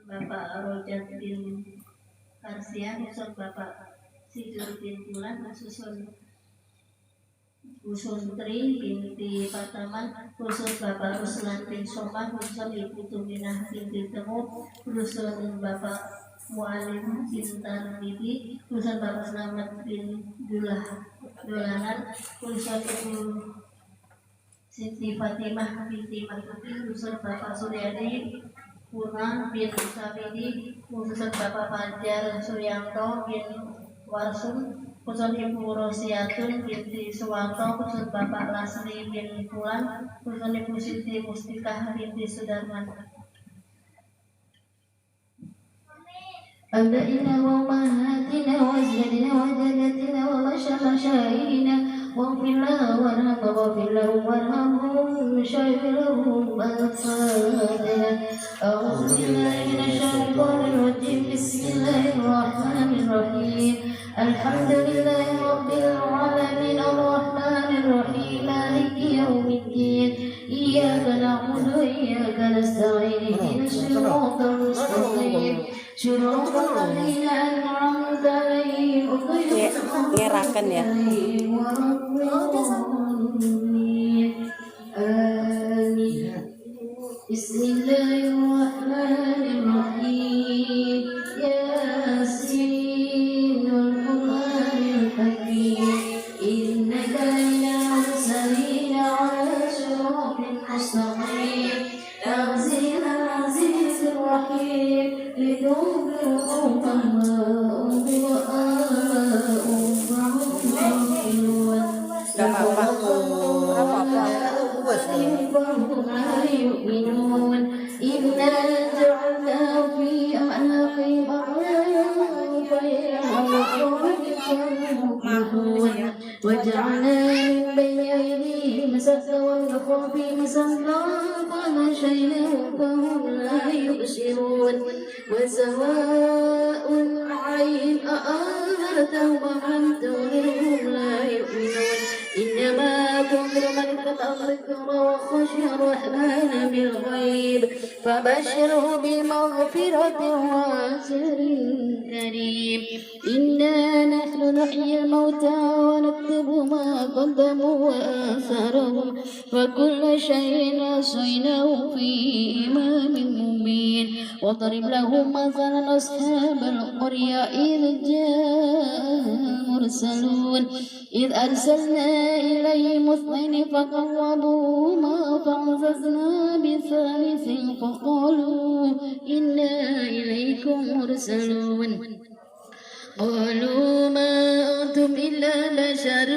Bapak Rojat bin Karsian, usul Bapak Sidur bin Bulan, usul Tri binti Pataman, usul Bapak Ruslan bin Soman, usul Ibu Tuminah binti Temu, usul Bapak Mualim bin Tarbibi, usul Bapak Selamat bin Dulanan, usul Ibu Siti Fatimah binti Matuti, usul Bapak Suryadi Purna bin Sabidi, usul Bapak Fajar Suryanto bin Warsum, usul Ibu Rosiatun binti Suwanto, usul Bapak Lasri bin Pulan, usul Ibu Siti Mustikah binti Sudarman. أبدأنا وأمهاتنا وأزواجنا وجدتنا ومشايخنا واغفر لنا وارحمنا واغفر لهم وارحمهم شيخ لهم أنفاسنا. أعوذ بالله من الشيطان الرجيم. بسم الله الرحمن الرحيم. الحمد لله رب العالمين الرحمن الرحيم مالك يوم الدين. إياك نعبد وإياك نستعين اهدنا الصراط المستقيم صراط الذين أنعمت عليهم غير المغضوب عليهم ولا الضالين. آمين. بسم الله الرحمن الرحيم. ياسين والقرآن الحكيم إنك لمن المرسلين على صراط مستقيم تنزيل العزيز الرحيم لتنذر قوما ما أنذر آباؤهم فهم غافلون فهم لا يؤمنون إنا جعلناه في أعناقهم أغلالا فيعلقون وجعلنا من بين أيديهم سدا ومن خلفهم سدا فغشيناهم فهم لا يبصرون وسواء عليهم أأنذرتهم أم لم تنذرهم لا يؤمنون إنما تنذر من اتبع الذكر وخشي الرحمن بالغيب فبشره بمغفرة وأجر كريم. إنا نحن نحيي الموتى ونكتب ما قدموا وآثارهم وكل شيء أحصيناه في إمام مبين. واضرب لهم مثلا أصحاب القرية إذ جاء المرسلون إذ أرسلنا إليهم اثنين فقربوهما فعززنا بثالث فقالوا إنا إليكم مرسلون قالوا ما أنتم إلا بشر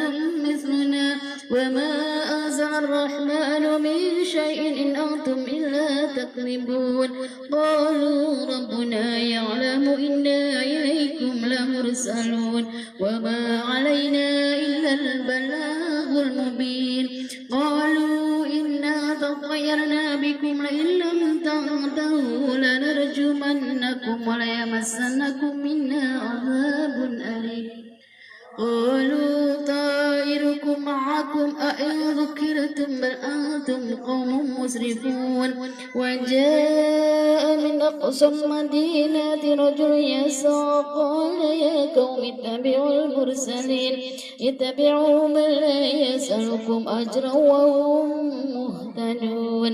مثلنا وما أنزل الرحمن من شيء إن أنتم إلا تكذبون قالوا ربنا يعلم إنا إليكم لمرسلون وما علينا إلا البلاغ المبين. قالوا إنا تطيرنا بكم لئن لم تنتهوا لنرجمنكم وليمسنكم منا عذاب أليم. قالوا طائركم معكم أئن ذكرتم بل أنتم قوم مسرفون. وجاء من أقصى المدينة رجل يسعى قال يا قوم اتبعوا المرسلين اتبعوا من لا يسألكم أجرا وهم مهتدون.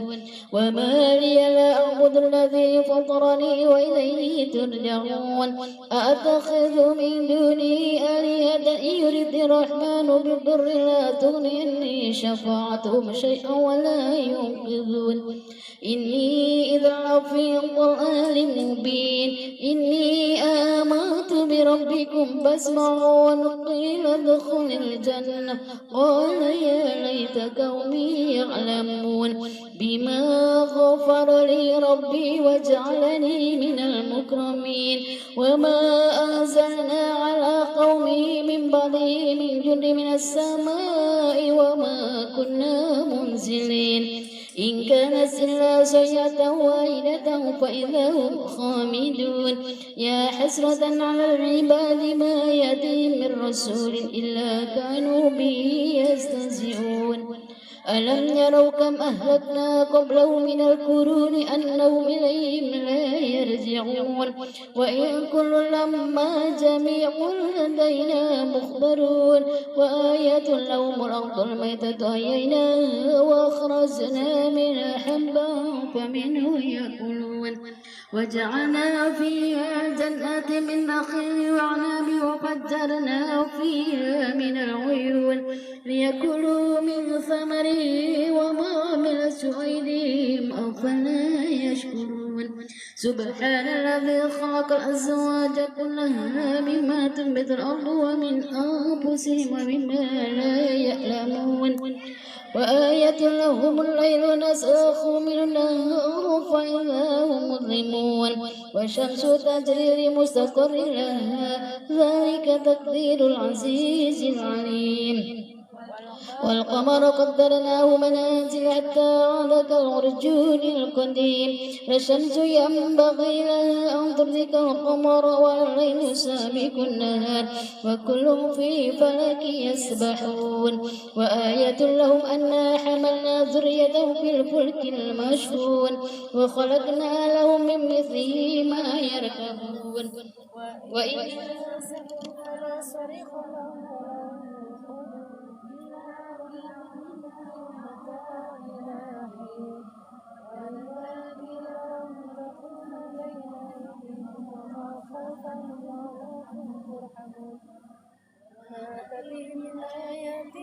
وما لي لا أعبد الذي فطرني وإليه ترجعون. أأتخذ من دونه آلهة إن يرد الرحمن بالضر لا تغني عني شفاعتهم شيئا ولا ينقذون. إني إذا لفي ضلال مبين. إني آمنت بربكم فاسمعون قيل ادخل الجنة قال يا ليت قومي يعلمون بما غفر لي ربي وجعلني من المكرمين. وما أنزلنا على قومه من بعده من جند من السماء وما كنا منزلين. إن كانت إلا صيحة واحدة فإذا هم خامدون. يا حسرة على العباد ما يأتيهم من رسول إلا كانوا به يستهزئون. ألم يروا كم أهلكنا قبلهم من القرون أنهم إليهم لا يرجعون وإن كل لما جميع لدينا مخبرون وآية لهم الأرض الميتة أحييناها وأخرجنا منها حبا فمنه يأكلون وجعلنا فيها جنات من نخيل وعنب وفجرنا فيها من العيون ليأكلوا من ثمره وما عملت أيديهم أفلا يشكرون سبحان الذي خلق الأزواج كلها مما تنبت الأرض ومن أنفسهم ومما لا يعلمون وآية لهم الليل نسلخ من النهار فإذا هم مظلمون والشمس تجري لمستقر لها ذلك تقدير العزيز العليم والقمر قدرناه منازل حتى عاد كالعرجون القديم لا الشمس ينبغي لها أن تدرك القمر والليل سابق النهار وكل في فلك يسبحون وآية لهم أنا حملنا ذريتهم في الفلك المشحون وخلقنا لهم من مثله ما يركبون وإن من آيات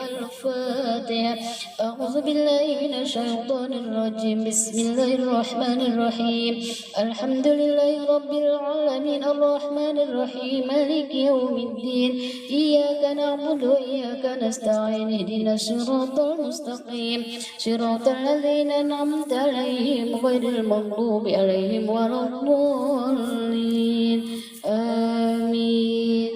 الفاتحة. أعوذ بالله من الشيطان الرجيم. بسم الله الرحمن الرحيم. الحمد لله رب العالمين الرحمن الرحيم مالك يوم الدين. إياك نعبد وإياك نستعين. اهدنا الصراط المستقيم صراط الذين أنعمت عليهم غير المغضوب عليهم ولا الضالين. آمين.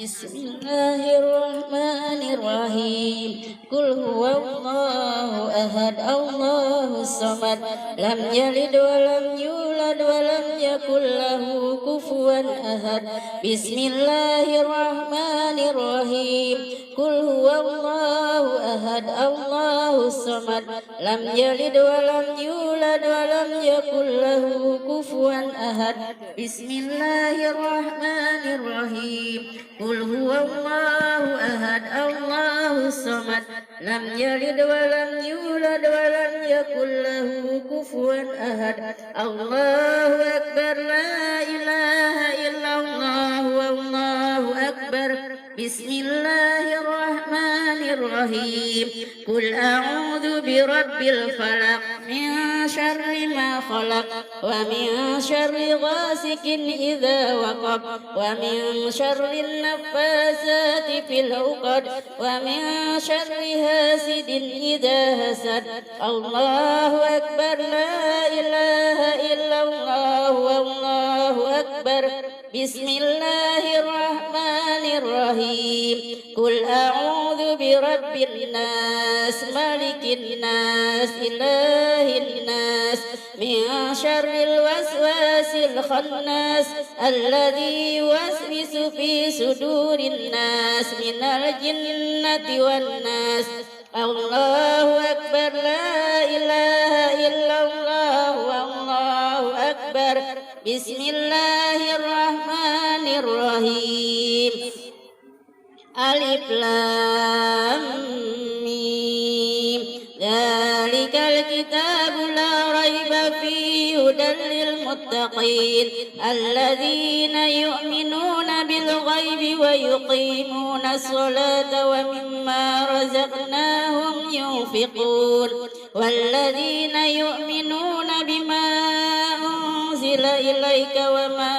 بسم الله الرحمن الرحيم. قل هو الله أحد الله الصمد لم يلد ولم يولد ولم يكن له كفوا أحد. بسم الله الرحمن الرحيم. قل هو الله أحد الله الصمد لم يلد ولم يولد ولم يكن له كفوا أحد. بسم الله الرحمن الرحيم. قل هو الله أحد الله الصمد لم يلد ولم يولد ولم يكن له كفوا أحد. الله أكبر. لا إله إلا الله والله أكبر. بسم الله الرحمن الرحيم. قل أعوذ برب الفلق من شر ما خلق ومن شر غاسق إذا وقب ومن شر النفاثات في العقد ومن شر حاسد إذا حسد. الله أكبر. لا إله إلا الله والله أكبر. بسم الله الرحمن الرحيم. قل أعوذ برب الناس ملك الناس إله الناس من شر الوسواس الخناس الذي يوسوس في صدور الناس من الجنة والناس. الله أكبر. لا إله إلا الله والله أكبر. بسم الله الرحمن الرحيم. ألف لام ميم. ذلك الكتاب لا ريب فيه هدى للمتقين الذين يؤمنون بالغيب ويقيمون الصلاة ومما رزقناهم ينفقون والذين يؤمنون بما أنزل إليك وما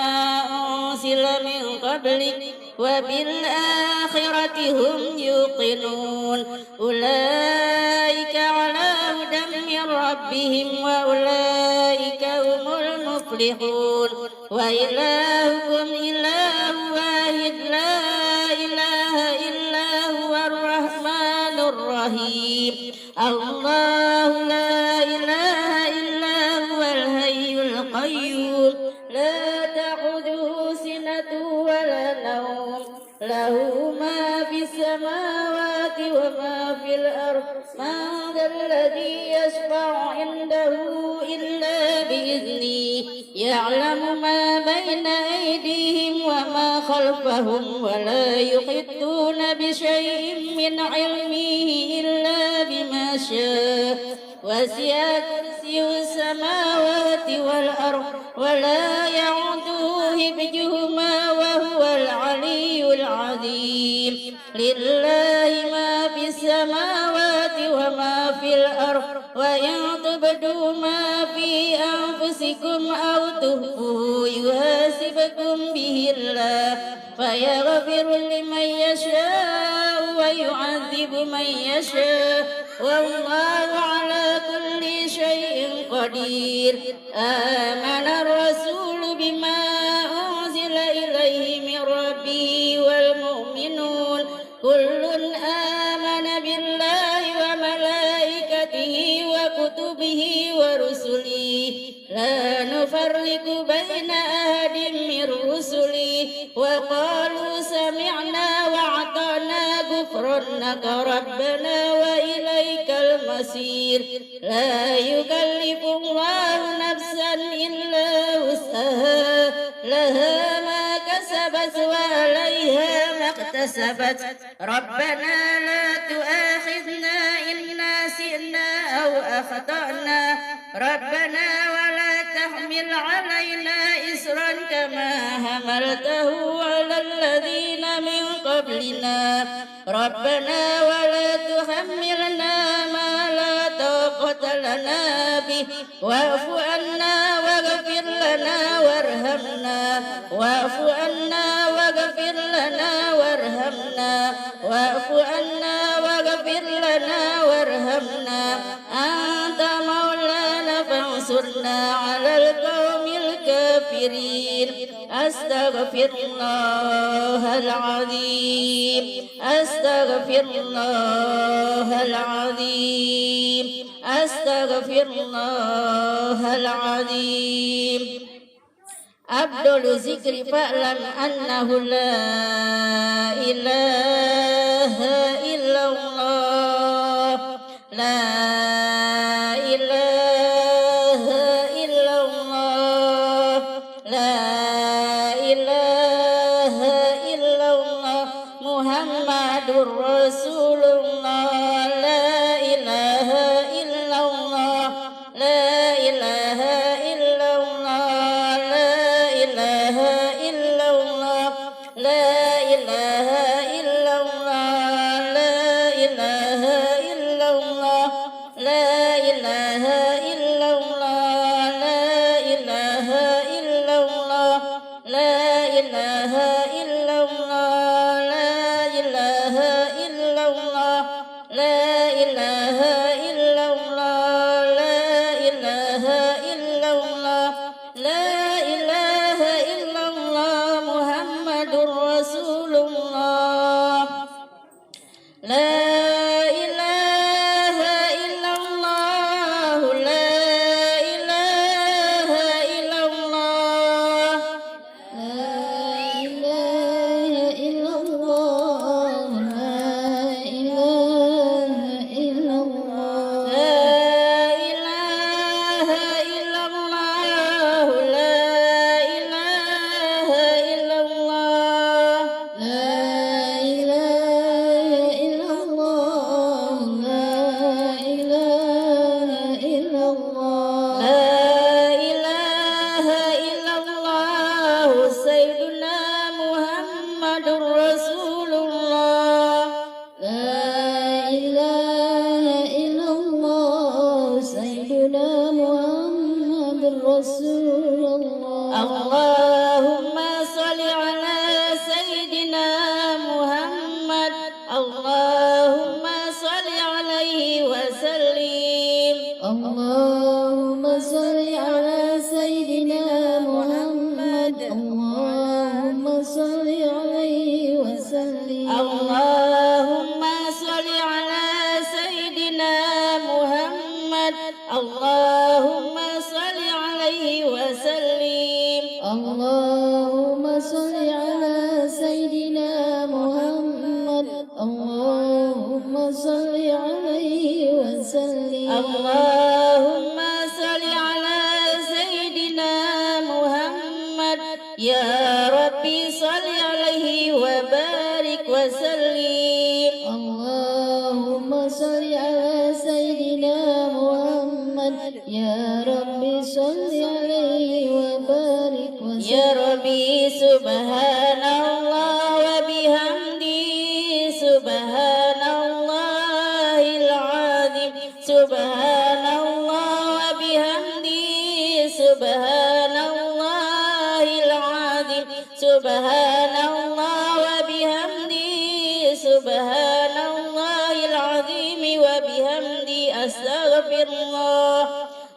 أنزل من قبلك وبالآخرة هم يوقنون. أولئك على هدى من ربهم وأولئك هم المفلحون. وإلهكم إله واحد لا إله إلا هو الرحمن الرحيم. الله لا إله إلا هو الحي القيوم لا تأخذه سنة ولا نوم له ما في السماوات وما في الأرض. من ذا الذي يشفع عنده إلا بإذنه يعلم ما بين أيديهم وما خلفهم ولا يحيطون بشيء من علمه إلا بما شاء. وسع كرسيه السماوات والأرض ولا يعوده حفظهما وهو العلي العظيم. لله ما في السماوات وما في الأرض وإن تبدوا ما في أنفسكم أو تخفوه يحاسبكم به الله فيغفر لمن يشاء ويعذب من يشاء والله على كل شيء قدير. آمن الرسول بما أنزل إليه من ربه والمؤمنون كل آمن بالله وملائكته وكتبه ورسله لا نفرق بين أحد من رسله وقالوا سمعنا وأطعنا غفرانك ربنا وإليك المصير. لا يكلف الله نفسا إلا وسعها لها ما كسبت وعليها ما اكتسبت ربنا لا تؤاخذنا إن نسينا أو أخطأنا ربنا ولا تحمل علينا إصرا كما حملته على الذين من قبلنا ربنا ولا تحملنا ما لا طاقة لنا به واعف عنا واغفر لنا وارحمنا واعف عنا واغفر لنا وارحمنا واعف عنا واغفر لنا وارحمنا أنت مولانا فانصرنا على القوم الكافرين أستغفر الله العظيم أستغفر الله العظيم أستغفر الله العظيم أفضل ذكر فاعلم أنه لا إله إلا الله لا إله إلا الله لا إله إلا الله محمد رسول الله لا إله إلا الله لا إله إلا الله لا إله إلا الله لا إله إلا الله لا إله إلا الله لا إله إلا الله لا إله إلا الله لا إله إلا الله لا إله إلا الله لا إله إلا الله لا إله إلا الله محمد رسول الله لا إله إلا الله لا إله إلا الله لا إله إلا الله لا إله إلا الله لا إله إلا الله لا إله إلا الله لا إله إلا الله لا إله إلا الله لا إله إلا الله سيدنا محمد رسول الله لا إله إلا الله سيدنا محمد رسول الله اللهم صل على سيدنا محمد اللهم صل عليه وسلم اللهم صل على سيدنا محمد اللهم صل عليه وسلم اللهم صل على سيدنا محمد اللهم صل عليه وسلم اللهم صل على سيدنا محمد اللهم صل عليه وسلم اللهم صل على سيدنا محمد يا ربي صل عليه وبارك وسلم اللهم صل على سيدنا محمد يا ربي صل عليه وبارك وسلم يا ربي سبحان الله وبحمده سبحان الله العظيم سبحان الله وبحمده سبحان الله العظيم سبحان الله وبحمده سبحان الله العظيم وبحمده أستغفر الله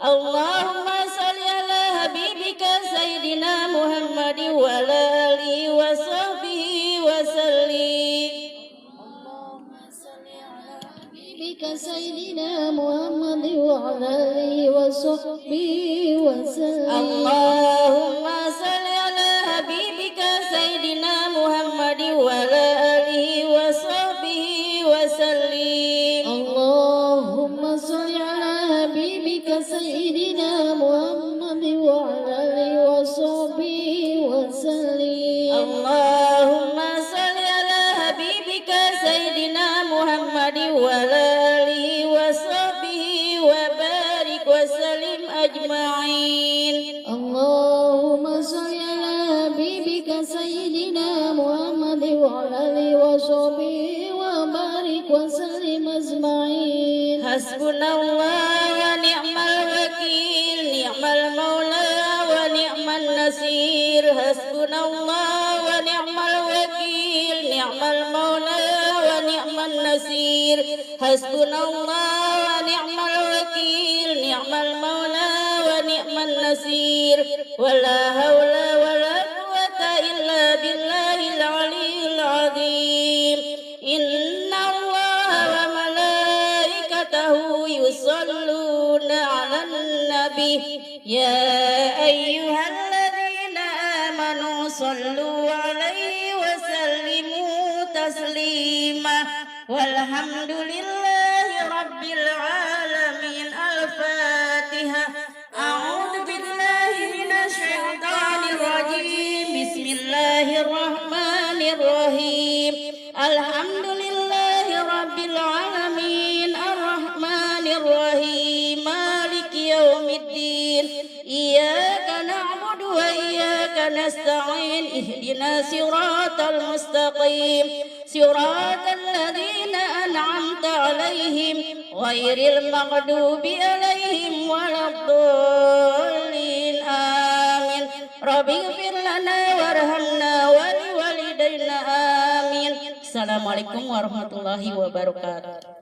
اللهم صل على حبيبك سيدنا محمد وعلى آله وصحبه وسلم اللهم صل على حبيبك سيدنا محمد وعلى آله وصحبه وسلم اللهم صل على حبيبك سيدنا محمد وعلى آله وصحبه وسلم اللهم صل على حبيبك أجمعين. اللهم صل على حبيبك سيدنا محمد وعلى آله وصحبه وبارك وسلم أجمعين. حسبنا الله ونعم الوكيل، نعم المولى ونعم النصير. حسبنا الله ونعم الوكيل، نعم المولى ونعم النصير. حسبنا الله ونعم الوكيل، نعم المولى ونعم النصير. ولا حول ولا قوة إلا بالله العلي العظيم. إن الله وملائكته يصلون على النبي يا أيها الذين آمنوا صلوا عليه وسلموا تسليما. والحمد لله رب العالمين. الفاتحة. أعوذ بالله من الشيطان الرجيم. بسم الله الرحمن الرحيم. الحمد لله رب العالمين الرحمن الرحيم مالك يوم الدين. إياك نعبد وإياك نستعين. اهدنا صراط المستقيم صراط الذين أنعمت عليهم غير المغضوب عليهم ولا الضالين. آمين. رب اغفر لنا وارحمنا ولوالدينا. آمين. Assalamualaikum warahmatullahi wabarakatuh.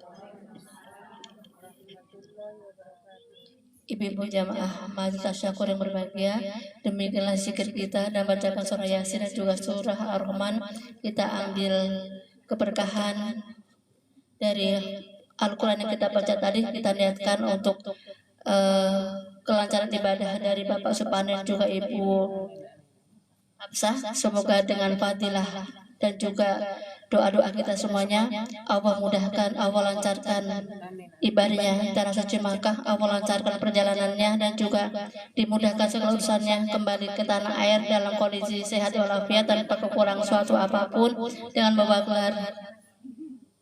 Ibu-ibu jamaah majelis tasyakur yang berbahagia, demikianlah zikir kita dan bacakan surah Yasin dan juga surah Ar-Rahman. Kita ambil keberkahan dari Al-Quran yang kita baca tadi. Kita niatkan untuk kelancaran ibadah dari Bapak Supane dan juga Ibu Hafsah. Semoga dengan fadilah dan juga doa-doa kita semuanya, Allah mudahkan, Allah lancarkan ibadahnya tanah suci Makkah, Allah lancarkan perjalanannya dan juga dimudahkan segala urusannya kembali ke tanah air dalam kondisi sehat walafiat tanpa kekurangan suatu apapun, dengan membawa gelar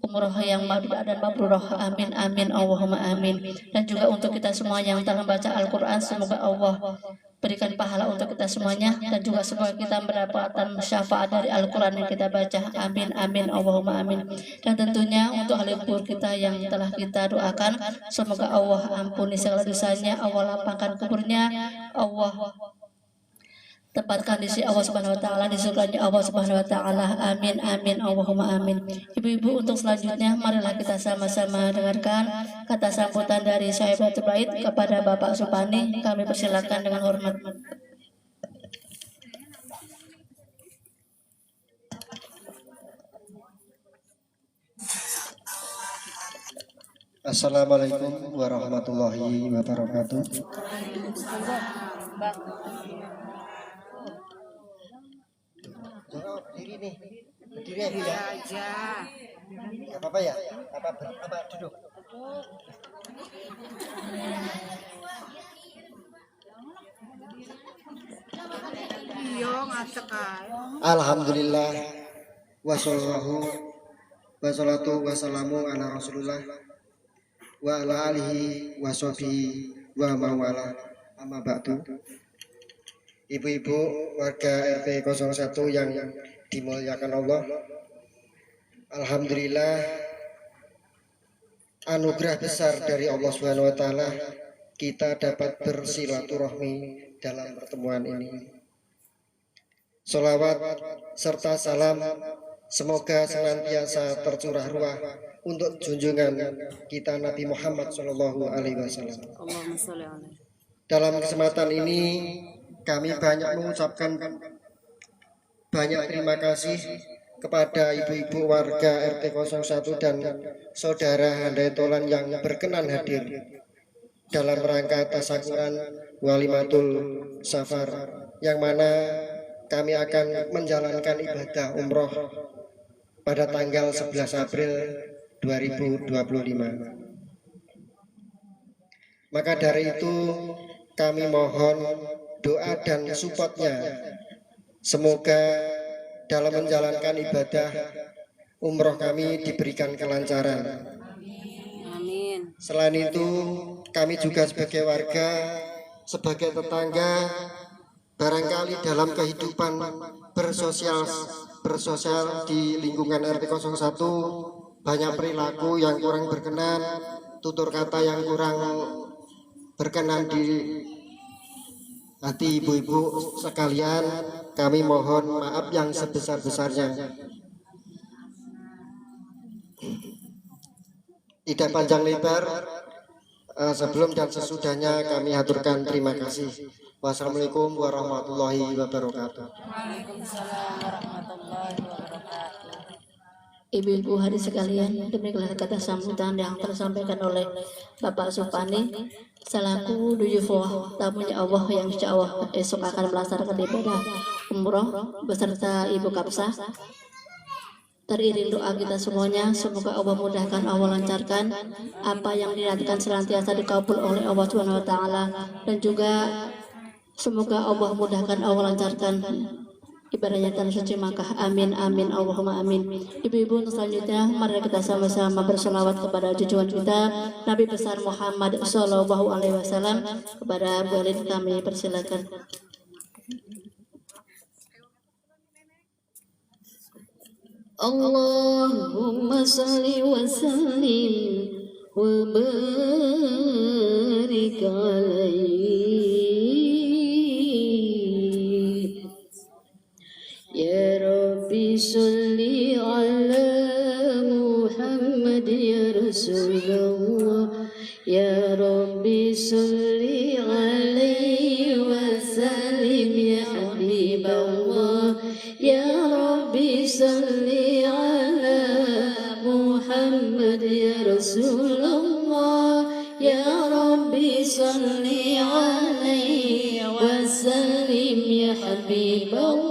umroh yang mabrur dan mabrurah. Amin amin Allahumma amin. Dan juga untuk kita semua yang telah membaca Al-Quran, semoga Allah berikan pahala untuk kita semuanya dan juga semoga kita mendapatkan syafaat dari Al-Quran yang kita baca. Amin amin Allahumma amin. Dan tentunya untuk ahli kubur kita yang telah kita doakan, semoga Allah ampuni segala dosanya, Allah lapangkan kuburnya, Allah tempatkan di sisi Allah Subhanahu wa taala, di surganya Allah Subhanahu wa taala. Amin amin Allahumma amin. Ibu-ibu, untuk selanjutnya marilah kita sama-sama dengarkan kata sambutan dari Sahibatul Bait kepada Bapak Supani. Kami persilakan dengan hormat. Assalamualaikum warahmatullahi wabarakatuh. Berdiri nih, berdiri aja. Gak apa-apa ya? Apa duduk? Alhamdulillah, wassalatu wassalamu ala Rasulullah wa ala alihi wa sahbihi wa mawala, amma ba'du. Ibu-ibu warga RT 01 yang dimuliakan Allah, alhamdulillah anugerah besar dari Allah Subhanahu wa taala kita dapat bersilaturahmi dalam pertemuan ini. Sholawat serta salam semoga senantiasa tercurah ruah untuk junjungan kita Nabi Muhammad Shallallahu Alaihi Wasallam. Dalam kesempatan ini kami banyak mengucapkan banyak terima kasih kepada ibu-ibu warga RT 01 dan saudara handai tolan yang berkenan hadir dalam rangka tasyakuran Walimatul Safar, yang mana kami akan menjalankan ibadah umroh pada tanggal 11 April 2025. Maka dari itu kami mohon doa dan supportnya, semoga dalam menjalankan ibadah umroh kami diberikan kelancaran. Amin. Selain itu kami juga sebagai warga sebagai tetangga, barangkali dalam kehidupan bersosial di lingkungan RT 01 banyak perilaku yang kurang berkenan, tutur kata yang kurang berkenan di hati ibu-ibu sekalian. Kami mohon maaf yang sebesar-besarnya. Tidak panjang lebar, sebelum dan sesudahnya kami haturkan terima kasih. Wassalamualaikum warahmatullahi wabarakatuh. Ibu-ibu hadirin sekalian, demikianlah kata sambutan yang tersampaikan oleh Bapak Supani selaku duyufuh tamunya Allah yang insya Allah esok akan melaksanakan ibadah umroh beserta Ibu Kapsah. Teriring doa kita semuanya, semoga Allah mudahkan, Allah lancarkan apa yang dinantikan senantiasa dikabul oleh Allah Subhanahu wa taala, dan juga semoga Allah mudahkan, Allah lancarkan ibadahnya tanah suci Makkah. Amin amin Allahumma amin. Ibu-ibu, untuk selanjutnya mari kita sama-sama berselawat kepada junjungan kita Nabi besar Muhammad sallallahu alaihi wasallam. Kepada Bu Alin kami persilakan. Allahumma salli wa sallim wa barik alaihi. Ya Rabbi salli ala Muhammad ya Rasulullah. Ya Rabbi salli alaihi wa sallim ya Habiballah. Ya Rabbi salli ala Muhammad ya Rasulullah. Ya Rabbi salli alaihi wa sallim ya Habiballah.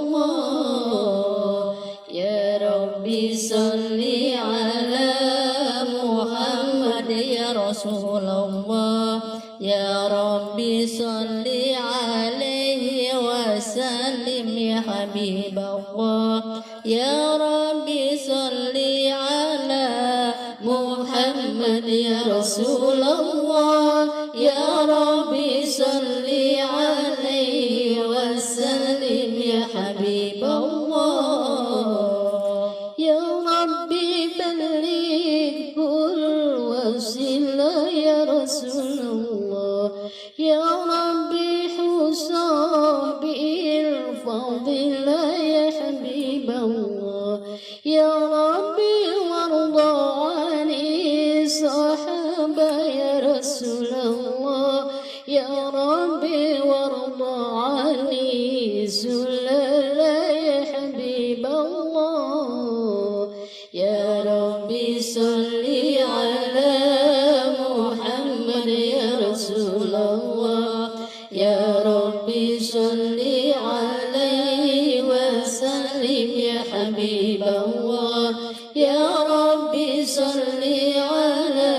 Ya Rabbi salli ala Muhammad ya Rasulullah. Ya Rabbi salli alaihi wa sallim ya Habiballah. Ya Rabbi salli ala Muhammad ya Rasulullah. Ya Rabbi salli alaihi wa sallim ya Habiballah. Ya Rabbi ballighul wasilah ya Rasulullah. Ya Rabbi husah bil fadilah ya Habiballah. Ya Rabbi warda ani sahaba ya Rasulullah. Ya Rabbi warda ani sulala ya Habiballah. Ya Rabbi salli ala Muhammad ya Rasulullah. Ya Rabbi salli alaihi wa sallim ya Habiballah. Ya Rabbi salli ala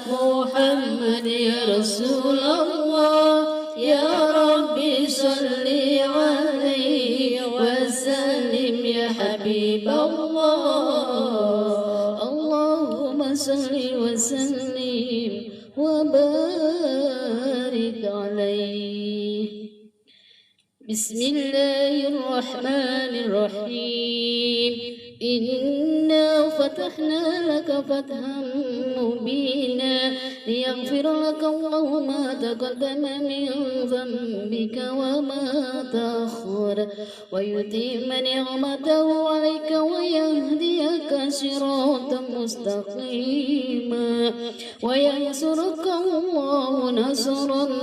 Muhammad ya Rasulullah. Ya Rabbi salli alaihi wa sallim ya Habiballah. Allahumma salli wa sallim wa barik alaihi. Bismillahirrahmanirrahim. Inna fatahna laka fathan mubina liyaghfira laka Allahu ma taqaddama min dhanbika wa ma ta'akhkhara wa yutimma ni'matahu 'alayka wa yahdiyaka siratan mustaqima wa yansuruka Allahu nasran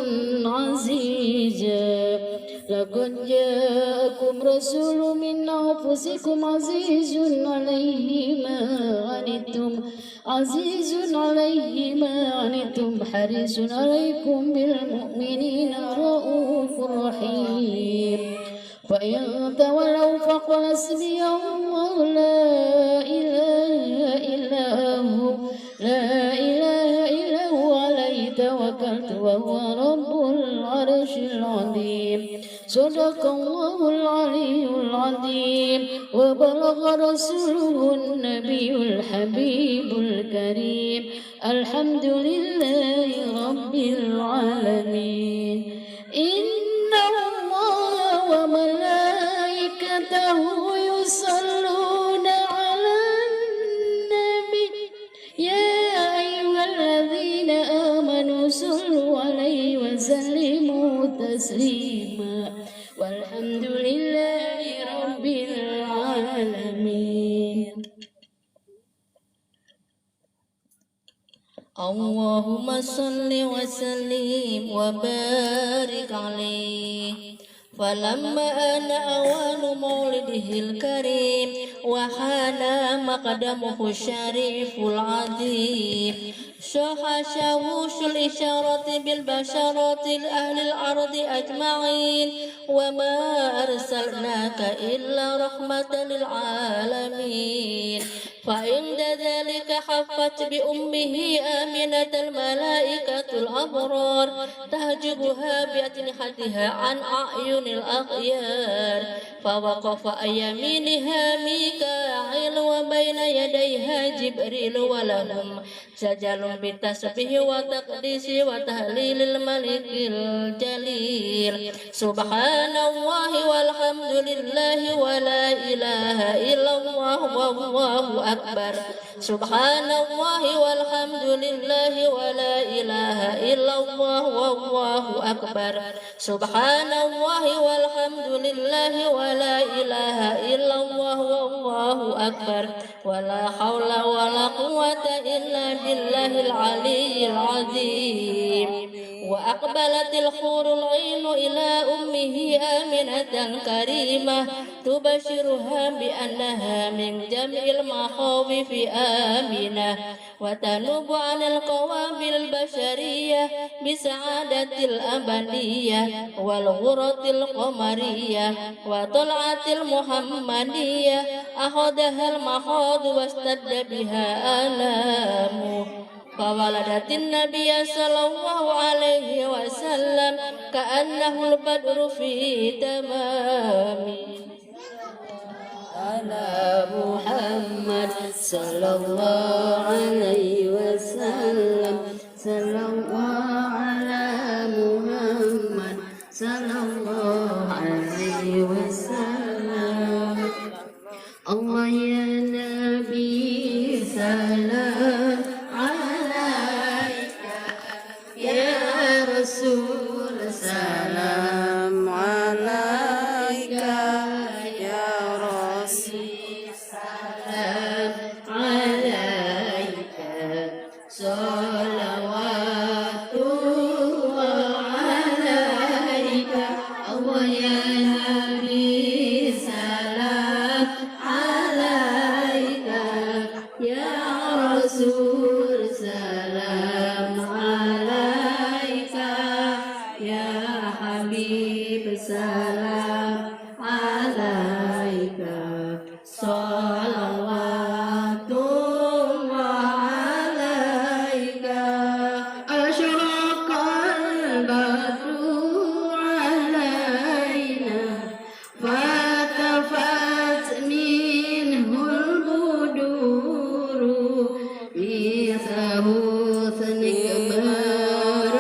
'azizan. Laqad ja'akum rasulun min anfusikum azizun 'alayhi ma 'anittum harisun 'alaykum bil mu'minina ra'ufur rahim. Fa in tawallaw faqul hasbiya Allahu la ilaha illa hu alayhi tawakkaltu wa huwa rabbul 'arsyil 'azim. Sadaqallahul 'aliyyul 'azim wa balagha rasuluhun nabiyyul habibul karim. Alhamdulillahi rabbil alamin. عليه وسلموا تسليما والحمد لله رب العالمين. اللهم صل وسلم وبارك عليه. فلما آن أوان مولده الكريم وحان مقدمه الشريف العظيم شاح شاووش الإشارة بالبشرة لأهل الأرض أجمعين وما أرسلناك إلا رحمة للعالمين. فعند ذلك حفت بأمه آمنة الملائكة الأبرار تهجبها بأجنحتها عن أعين الأخيار فوقف عن يمينها ميكائيل وبين يديها جبريل ولهم سجل بالتسبيح وتقديس وتهليل الملك الجليل. سبحان الله والحمد لله ولا إله إلا الله والله أكبر. سبحان الله والحمد لله ولا إله إلا الله والله أكبر. سبحان الله والحمد لله ولا إله إلا الله والله أكبر. ولا حول ولا قوة إلا بالله العلي العظيم. وأقبلت الحور العين إلى أمه آمنة كريمة تبشرها بأنها من جميع المخاوف آمنة وتنوب عن القوابل البشرية بسعادة الأبدية والغرة القمرية وطلعة المحمدية أخذها المخاض واشتد بها آلامه فولدت النبي صلى الله عليه وسلم كأنه البدر في تمامه. على محمد صلى الله عليه وسلم صلى الله على محمد صلى الله عليه وسلم. الله يا نبي سلام عليك يا رسول سلام عليك يا رسول سلام عليك صلوات الله عليك. الله يا نبي سلام عليك يا رسول سلام عليك يا حبيب سلام عليك صلوات الله عليك. أشرق البدر علينا فكفت منه البدور مثله ثنك ما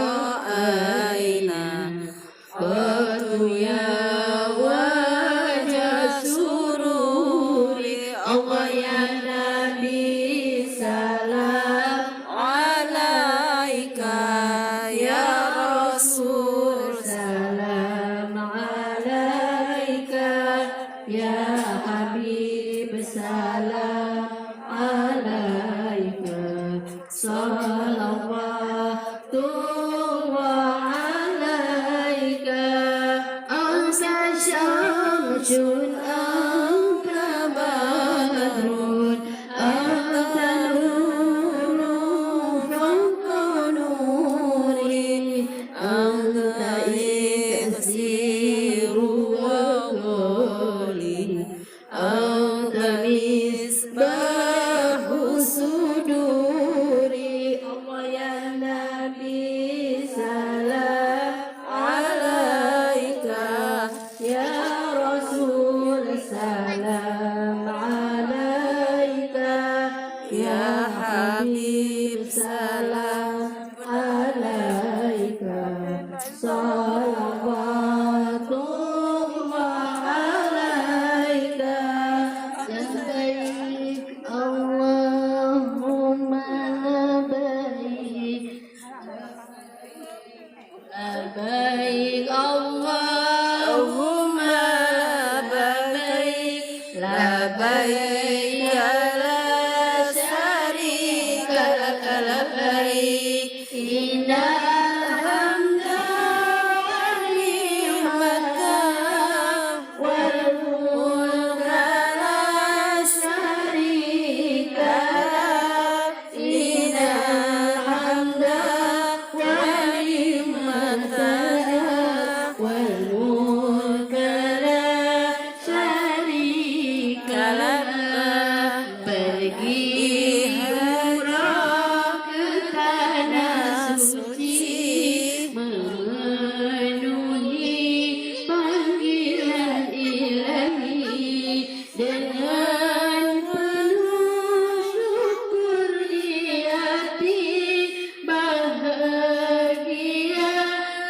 رأينا قد يا وجه سرور. الله يا نبي سلام عليك يا رسول سلام عليك يا حبيب سلام عليك صلوات الله عليك. أنت شمس أنت بدر أنت نور فوق نوري أنت Labbaik Allahumma labbaik, labbaik la syarika lak labbaik, innal hamda wan ni'mata wal mulka la syarika lak, innal hamda wan ni'mata wal mulka la syarika lak. Pergi umrah ke tanah suci, memenuhi panggilan Ilahi dengan penuh syukur di hati, bahagia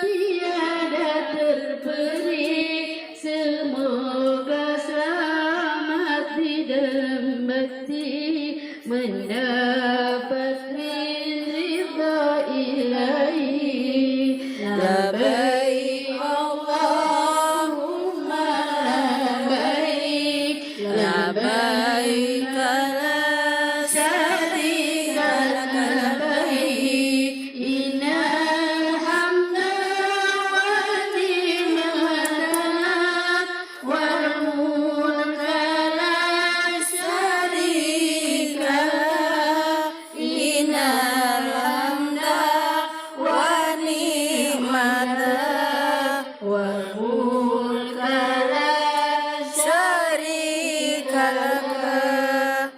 tiada terperi. Semoga selamat di dalam bakti, mendapat ridha ilahi. Labbaik Allahumma labbaik, labbaik la syarika lak labbaik, innal hamda wan ni'mata wal mulka la syarika lak, innal hamda wan ni'mata wal mulka la syarika lak.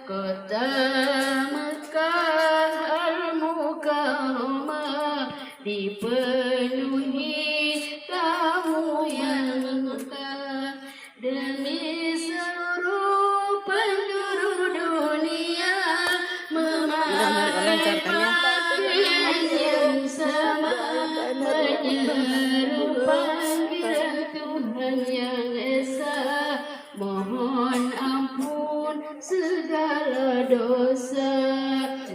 Kota Mekah al-Mukarramah dipenuhi tamu yang mekah, demi seluruh penduduk dunia memanfaatkan yang sama, menyeru panggilan Tuhan yang esa. Mohon ampun segala dosa.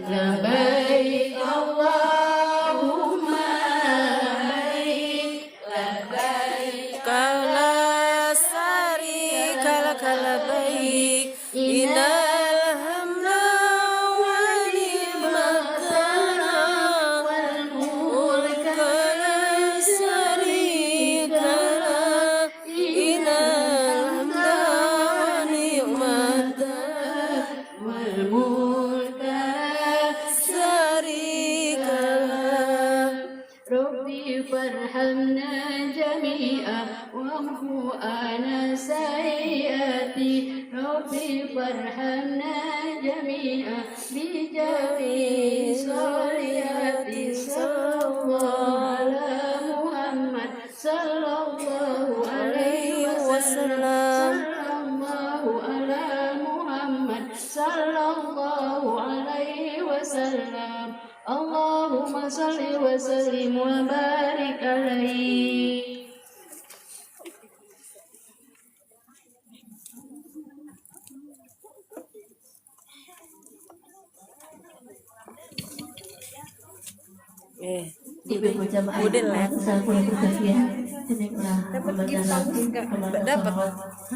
Labbaik Allahumma labbaik, labbaik la syarika lak labbaik, innal hamda wan ni'mata wal mulka la syarika lak, innal hamda wan ni'mata wal mulka la syarika lak. Rabbi farhamna jami'a wamhu ana sayyiati, Rabbi farhamna jami'a bijami sholiyati. Sallallahu ala Muhammad sallallahu alaihi wasallam, sallallahu ala Muhammad sallallahu alaihi wasallam. Allahumma salli wa sallim wa barik alaihi. Ibu jamaah saya boleh berbahagia. Demikianlah dapat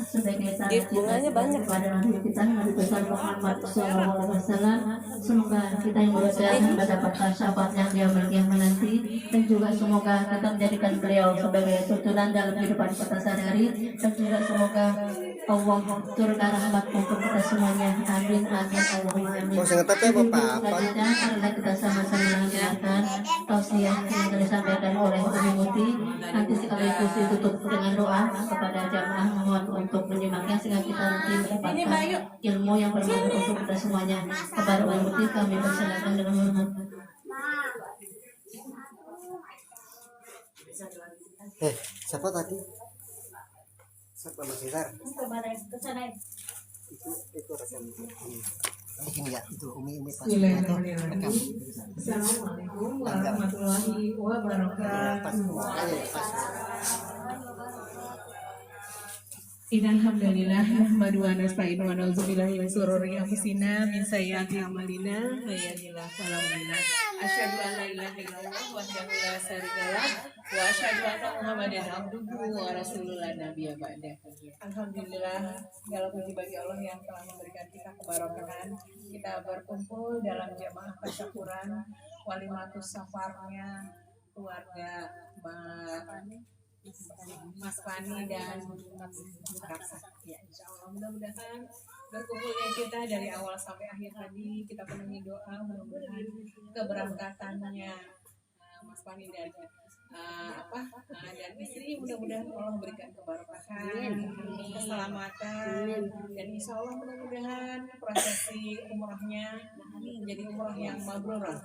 sebagai tanda bunganya banyak pada Nabi kita Nabi besar Muhammad SAW. Semoga kita yang berusaha mendapatkan syafaat yang dia miliki menanti, dan juga semoga kita menjadikan beliau sebagai tuntunan dalam kehidupan kita sehari-hari, dan juga semoga Allah turunkan rahmat untuk kita semuanya. Amin amin Allahumma amin. Karena kita sama-sama mendengarkan tausiah yang disampaikan oleh Umi Muti, nanti sekaligus ditutup dengan doa kepada jamaah, mohon untuk menyimaknya sehingga kita nanti mendapatkan ilmu yang bermanfaat untuk kita semuanya. Kepada Umi Muti kami persilakan dengan hormat. Siapa tadi? Siapa Mas Izar? Itu rekam. Ini ya, itu Umi pas rekam. Assalamualaikum warahmatullahi wabarakatuh. Innalhamdulillah nahmadu wa nasta'inu wa na'udzubillahi min shururi anfusina min sayyiati a'malina may yahdihillahu fala mudilla lahu asyhadu an la ilaha illallah wahdahu la syarikalah wa asyhadu anna muhammadan abduhu wa rasulullah nabiyya ba'da. Alhamdulillah, segala puji bagi Allah yang telah memberikan kita keberkahan. Kita berkumpul dalam jamaah tasyakuran walimatus safarnya keluarga Mas Fani dan Raksa. Ya, insya Allah mudah-mudahan berkumpulnya kita dari awal sampai akhir tadi kita penuhi doa, mudah-mudahan keberangkatannya Mas Fani dan dan istri, mudah-mudahan Allah berikan keberkahan, keselamatan, dan insya Allah mudah-mudahan prosesi umrahnya menjadi umrah yang mabrurah.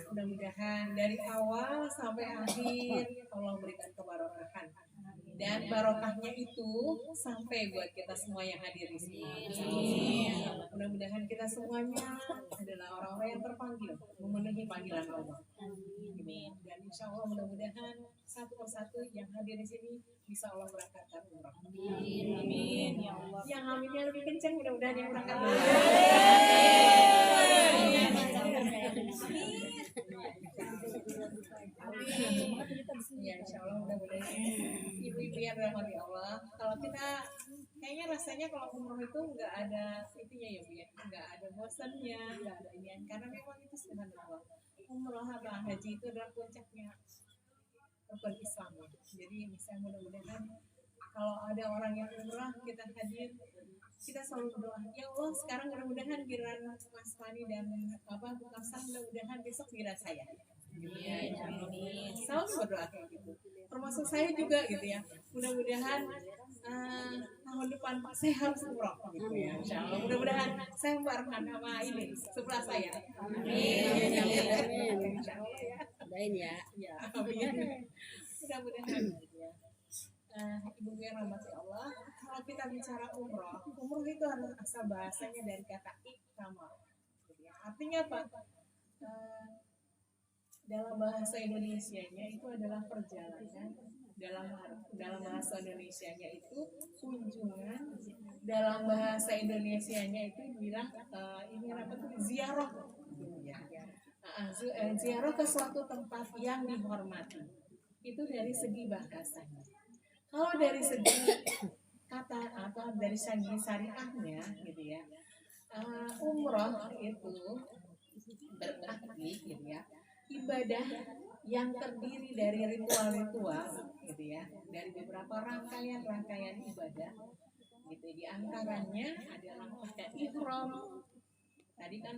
Mudah-mudahan dari awal sampai akhir Allah berikan keberkahan, dan barokahnya itu sampai buat kita semua yang hadir di sini. Mudah-mudahan kita semuanya adalah orang-orang yang terpanggil memenuhi panggilan Allah. Amin. Dan insya Allah mudah-mudahan satu persatu yang hadir di sini bisa Allah berangkatkan umrah. Amin. Ya Allah. Yang aminnya lebih kencang, mudah-mudahan yang berangkat dulu. Ya, insya Allah mudah-mudahan ibu-ibu yang dirahmati Allah. Kalau kita kayaknya rasanya kalau umroh itu nggak ada itunya ya Bu ya, nggak ada bosannya, nggak ada inian, karena memang itu subhanallah. Umroh atau haji itu adalah puncaknya rukun Islam. Jadi misalnya mudah-mudahan kalau ada orang yang umroh kita hadir, kita selalu berdoa, ya Allah sekarang mudah-mudahan giliran Mas Fani dan Kapsa, mudah-mudahan besok giliran saya. Ya, selalu berdoa kayak gitu. Termasuk saya juga gitu ya. Mudah-mudahan tahun depan saya harus umroh gitu ya. Insya Allah. Mudah-mudahan saya membarengkan sama ini sebelah saya. Amin. Insya Allah ya. Doain ya. Ya, amin. Mudah-mudahan gitu ya. Ibu yang rahmati Allah, kalau kita bicara umroh itu adalah asal bahasanya dari kata ikramah. Artinya apa? Dalam bahasa Indonesianya itu adalah perjalanan, dalam bahasa Indonesianya itu kunjungan, dalam bahasa Indonesianya itu bilang ini apa tuh ziarah, ziarah ke suatu tempat yang dihormati. Itu dari segi bahasanya. Kalau dari segi kata atau dari segi syariahnya gitu ya, umroh itu berarti gitu ya, ibadah yang terdiri dari ritual-ritual gitu ya, dari beberapa rangkaian ibadah gitu. Di antaranya adalah pakai ihram. Tadi kan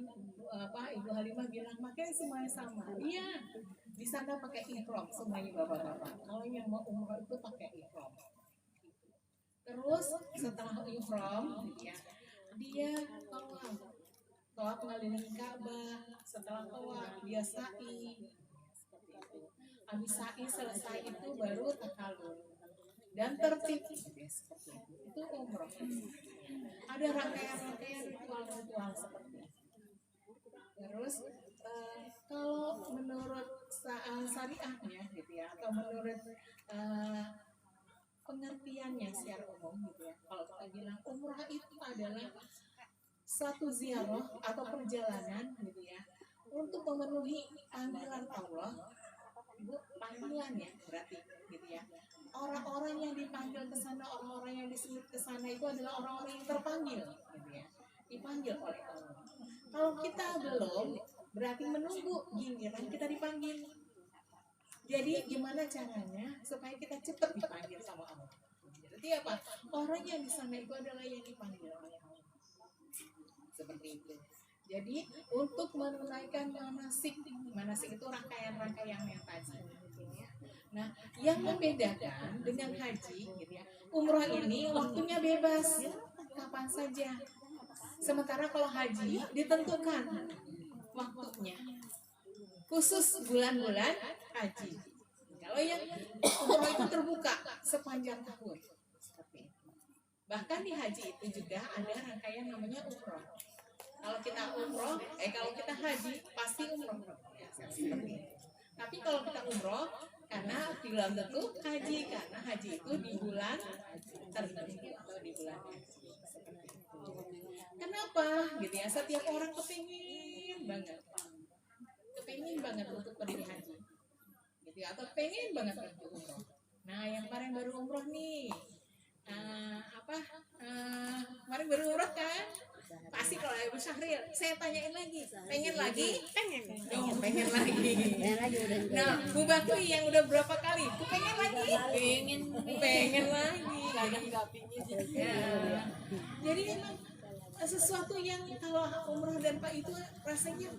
Ibu Halimah bilang makanya semuanya sama. Iya, di sana pakai ihram semuanya bapak-bapak. Kalau yang mau umroh itu pakai ihram. Terus setelah ihram ya, dia tawaf ngeliling Ka'bah. Setelah tawaf dia sa'i. Habis sa'i selesai itu baru takallul dan tertib. Itu umroh. Ada rangkaian ritual seperti itu. Terus kalau menurut syariahnya gitu ya, atau menurut pengertiannya secara umum gitu ya, kalau kita bilang umrah itu adalah suatu ziarah atau perjalanan gitu ya, untuk memenuhi panggilan Allah. Panggilan ya berarti gitu ya. Orang-orang yang dipanggil ke sana, orang-orang yang disebut ke sana itu adalah orang-orang yang terpanggil gitu ya, dipanggil oleh Allah. Kalau kita belum, berarti menunggu giliran kita dipanggil. Jadi gimana caranya supaya kita cepat dipanggil sama Allah? Jadi apa? Orang yang di sana itu adalah yang dipanggil oleh Allah. Seperti itu. Jadi untuk menunaikan manasik itu rangkaian-rangkaian yang tadi. Nah, yang membedakan dengan haji, gitu ya, umroh ini waktunya bebas, kapan saja. Sementara kalau haji ditentukan waktunya, khusus bulan-bulan haji. Kalau yang umroh itu terbuka sepanjang tahun. Bahkan di haji itu juga ada rangkaian namanya umroh. Kalau kita umroh, kalau kita haji pasti umroh. Ya, seperti itu. Tapi kalau kita umroh, karena belum tentu haji, karena haji itu di bulan tertentu atau di bulan haji. Kenapa gitu ya? Setiap orang kepingin banget untuk pergi haji, gitu ya, atau pengen banget pergi umroh. Nah, yang kemarin baru umroh nih, kemarin baru umroh kan? Pasti kalau Ibu Syahril, saya tanyain lagi, pengen lagi? Pengen lagi. Nah, Bu Bakri yang udah berapa kali? Pengen lagi? Pengen lagi. Ya. Jadi emang sesuatu yang kalau umroh dan Pak itu rasanya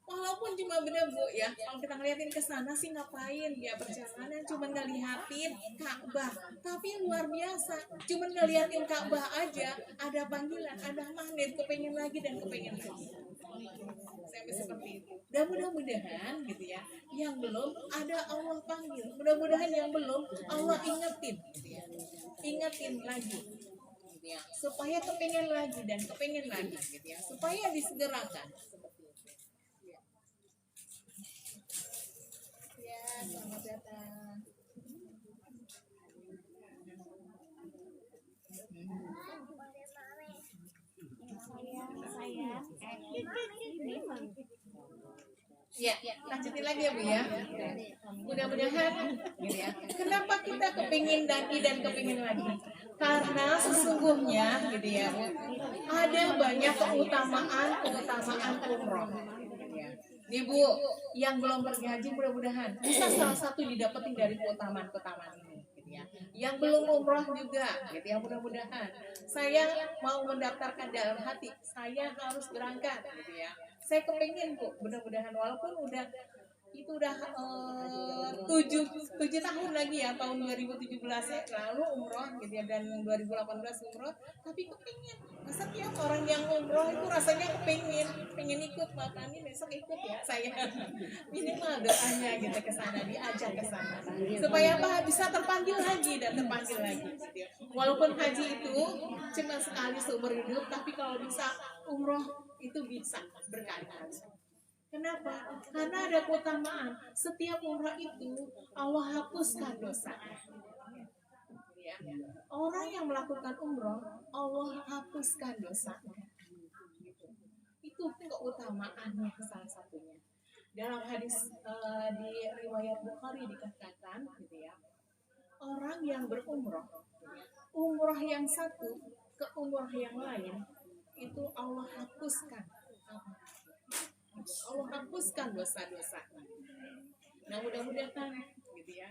walaupun cuma bener Bu ya, kalau kita ngeliatin ke sana sih ngapain ya, perjalanan cuma ngeliatin Ka'bah, tapi luar biasa, cuma ngeliatin Ka'bah aja ada panggilan, ada magnet, kepengen lagi dan kepengen lagi. Sampai seperti itu. Dan mudah-mudahan gitu ya, yang belum ada Allah panggil, mudah-mudahan yang belum Allah ingetin gitu ya. Ingetin lagi gitu ya, supaya kepengen lagi dan kepengen lagi gitu ya, supaya disegerakan. Selamat datang. Ya, lanjutin lagi ya Bu ya. Mudah-mudahan gitu ya. Kenapa kita kepingin lagi dan kepingin lagi? Karena sesungguhnya gitu ya Bu, ada banyak keutamaan umroh. Nih Bu, yang belum pergi haji mudah-mudahan bisa salah satu didapetin dari keutamaan ini gitu ya. Yang belum umroh juga gitu ya, mudah-mudahan saya mau mendaftarkan dalam hati, saya harus berangkat gitu ya. Saya kepengen Bu, mudah-mudahan walaupun udah 7 tahun lagi ya, tahun 2017 ya lalu umroh gitu ya, dan 2018 umroh, tapi kepengen. Setiap orang yang umroh itu rasanya pengen ikut, makanya besok ikut ya saya, minimal doanya gitu ke sana, diajak ke sana supaya apa, bisa terpanggil lagi gitu ya. Walaupun haji itu cuma sekali seumur hidup, tapi kalau bisa umroh itu bisa berkali-kali. Kenapa? Karena ada keutamaan. Setiap umrah itu Allah hapuskan dosa. Ya. Orang yang melakukan umrah, Allah hapuskan dosa. Itu keutamaannya salah satunya. Dalam hadis di riwayat Bukhari dikatakan, gitu ya, orang yang berumrah, umrah yang satu ke umrah yang lain, itu Allah hapuskan. Allah hapuskan dosa-dosa. Nah, mudah-mudahan gitu ya,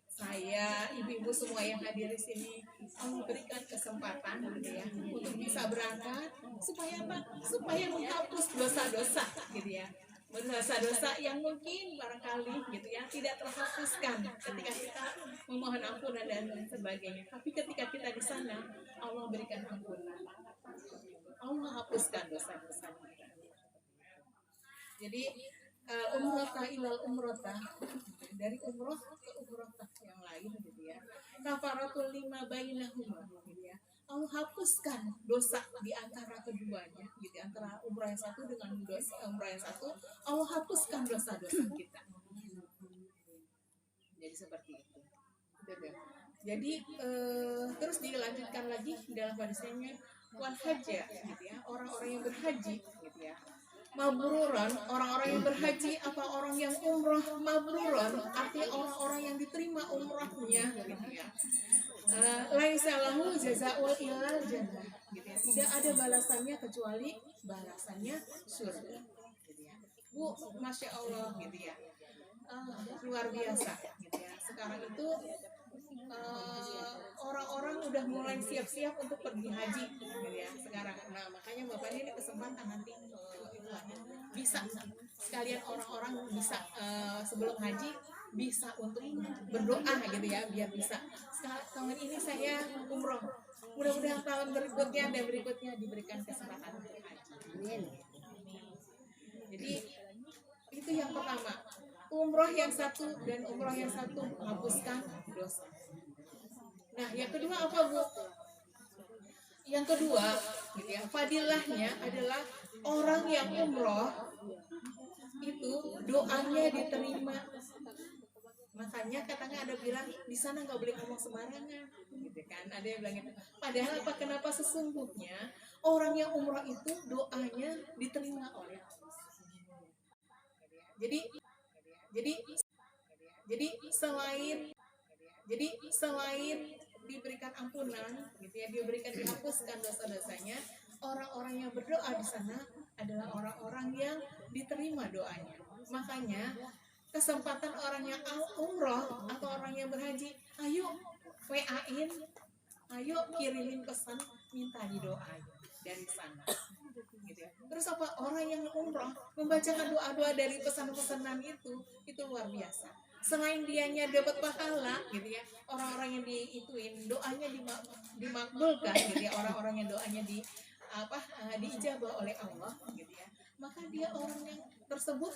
saya, ibu-ibu semua yang hadir di sini, Allah berikan kesempatan gitu ya untuk bisa berangkat supaya apa? Supaya menghapus dosa-dosa gitu ya. Dosa-dosa yang mungkin barangkali gitu ya tidak terhapuskan ketika kita memohon ampunan dan sebagainya. Tapi ketika kita di sana, Allah berikan ampunan. Allah hapuskan dosa-dosa kita. Jadi umrata ilal umrata, dari umroh ke umrata yang lain gitu ya. Kafaratul lima bainahuma gitu ya. Allah hapuskan dosa di antara keduanya gitu, antara umrah yang satu dengan umrah yang satu, Allah hapuskan dosa-dosa kita. Jadi seperti itu. Jadi terus dilanjutkan lagi dalam hadisnya, wal hajja gitu ya, orang-orang yang berhaji gitu ya. Mabruran, orang-orang yang berhaji atau orang yang umrah mabruran, artinya orang-orang yang diterima umrahnya gitu ya. Laisa lahu jazaa'ul ilal jannah gitu ya. Tidak ada balasannya kecuali balasannya surga gitu ya. Bu, Masya Allah gitu ya. Luar biasa gitu ya. Sekarang itu orang-orang udah mulai siap-siap untuk pergi haji gitu ya sekarang. Nah, makanya Bapak ini kesempatan nanti bisa sekalian orang-orang bisa sebelum haji bisa untuk berdoa gitu ya, biar bisa tahun ini saya umroh, mudah-mudahan tahun berikutnya dan berikutnya diberikan kesempatan untuk haji. Jadi itu yang pertama, umroh yang satu dan umroh yang satu menghapuskan dosa. Nah, yang kedua apa Bu? Yang kedua, gitu ya, fadilahnya adalah orang yang umroh itu doanya diterima. Maka makanya katanya ada bilang di sana nggak boleh ngomong sembarangan, gitu kan? Ada yang bilang gitu. Padahal apa? Kenapa sesungguhnya orang yang umroh itu doanya diterima oleh Allah. Jadi jadi jadi selain diberikan ampunan, gitu ya, diberikan dihapuskan dosa-dosanya, orang-orang yang berdoa di sana adalah orang-orang yang diterima doanya. Makanya kesempatan orang yang umroh atau orang yang berhaji, ayo WA-in, ayo kirimin pesan minta didoain dari sana. Gitu ya. Terus apa, orang yang umroh membacakan doa-doa dari pesan-pesanan itu luar biasa. Selain dianya dapat pahala, gitu ya, orang-orang yang diituin doanya dimakbulkan, gitu ya, orang-orang yang doanya diijabah oleh Allah, gitu ya, maka dia orang yang tersebut